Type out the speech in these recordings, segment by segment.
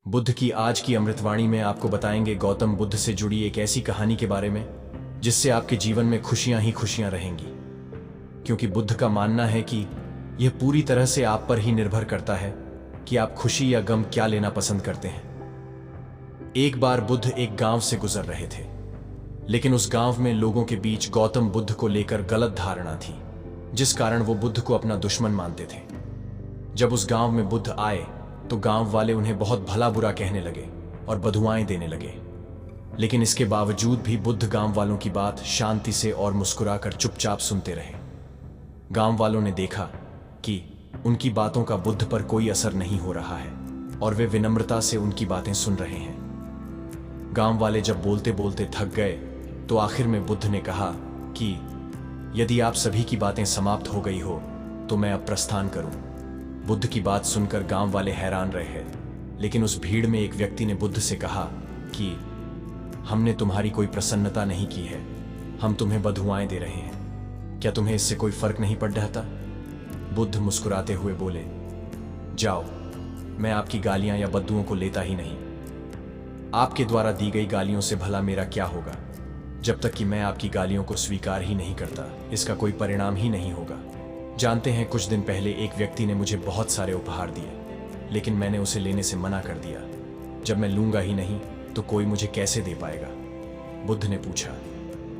बुद्ध की आज की अमृतवाणी में आपको बताएंगे गौतम बुद्ध से जुड़ी एक ऐसी कहानी के बारे में जिससे आपके जीवन में खुशियां ही खुशियां रहेंगी। क्योंकि बुद्ध का मानना है कि यह पूरी तरह से आप पर ही निर्भर करता है कि आप खुशी या गम क्या लेना पसंद करते हैं। एक बार बुद्ध एक गांव से गुजर रहे थे, लेकिन उस गांव में लोगों के बीच गौतम बुद्ध को लेकर गलत धारणा थी, जिस कारण वो बुद्ध को अपना दुश्मन मानते थे। जब उस गांव में बुद्ध आए तो गांव वाले उन्हें बहुत भला बुरा कहने लगे और बधुआएं देने लगे। लेकिन इसके बावजूद भी बुद्ध गांव वालों की बात शांति से और मुस्कुराकर चुपचाप सुनते रहे। गांव वालों ने देखा कि उनकी बातों का बुद्ध पर कोई असर नहीं हो रहा है और वे विनम्रता से उनकी बातें सुन रहे हैं। गांव वाले जब बोलते बोलते थक गए तो आखिर में बुद्ध ने कहा कि यदि आप सभी की बातें समाप्त हो गई हो तो मैं अब प्रस्थान करूं। बुद्ध की बात सुनकर गांव वाले हैरान रहे, लेकिन उस भीड़ में एक व्यक्ति ने बुद्ध से कहा कि हमने तुम्हारी कोई प्रसन्नता नहीं की है, हम तुम्हें बधुआएं दे रहे हैं, क्या तुम्हें इससे कोई फर्क नहीं पड़ रहा? बुद्ध मुस्कुराते हुए बोले, जाओ, मैं आपकी गालियां या बद्दुओं को लेता ही नहीं। आपके द्वारा दी गई गालियों से भला मेरा क्या होगा? जब तक कि मैं आपकी गालियों को स्वीकार ही नहीं करता, इसका कोई परिणाम ही नहीं होगा। जानते हैं, कुछ दिन पहले एक व्यक्ति ने मुझे बहुत सारे उपहार दिए, लेकिन मैंने उसे लेने से मना कर दिया। जब मैं लूंगा ही नहीं तो कोई मुझे कैसे दे पाएगा? बुद्ध ने पूछा,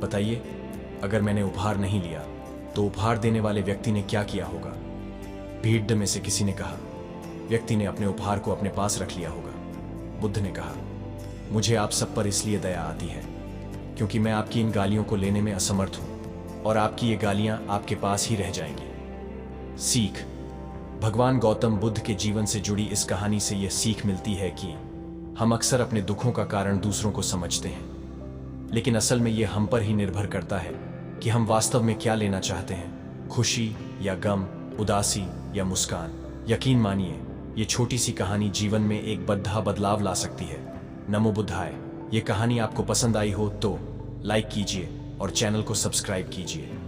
बताइए, अगर मैंने उपहार नहीं लिया तो उपहार देने वाले व्यक्ति ने क्या किया होगा? भीड़ में से किसी ने कहा, व्यक्ति ने अपने उपहार को अपने पास रख लिया होगा। बुद्ध ने कहा, मुझे आप सब पर इसलिए दया आती है क्योंकि मैं आपकी इन गालियों को लेने में असमर्थ हूं और आपकी ये गालियां आपके पास ही रह जाएंगी। सीख। भगवान गौतम बुद्ध के जीवन से जुड़ी इस कहानी से यह सीख मिलती है कि हम अक्सर अपने दुखों का कारण दूसरों को समझते हैं, लेकिन असल में यह हम पर ही निर्भर करता है कि हम वास्तव में क्या लेना चाहते हैं, खुशी या गम, उदासी या मुस्कान। यकीन मानिए, ये छोटी सी कहानी जीवन में एक बड़ा बदलाव ला सकती है। नमो बुद्धाय। ये कहानी आपको पसंद आई हो तो लाइक कीजिए और चैनल को सब्सक्राइब कीजिए।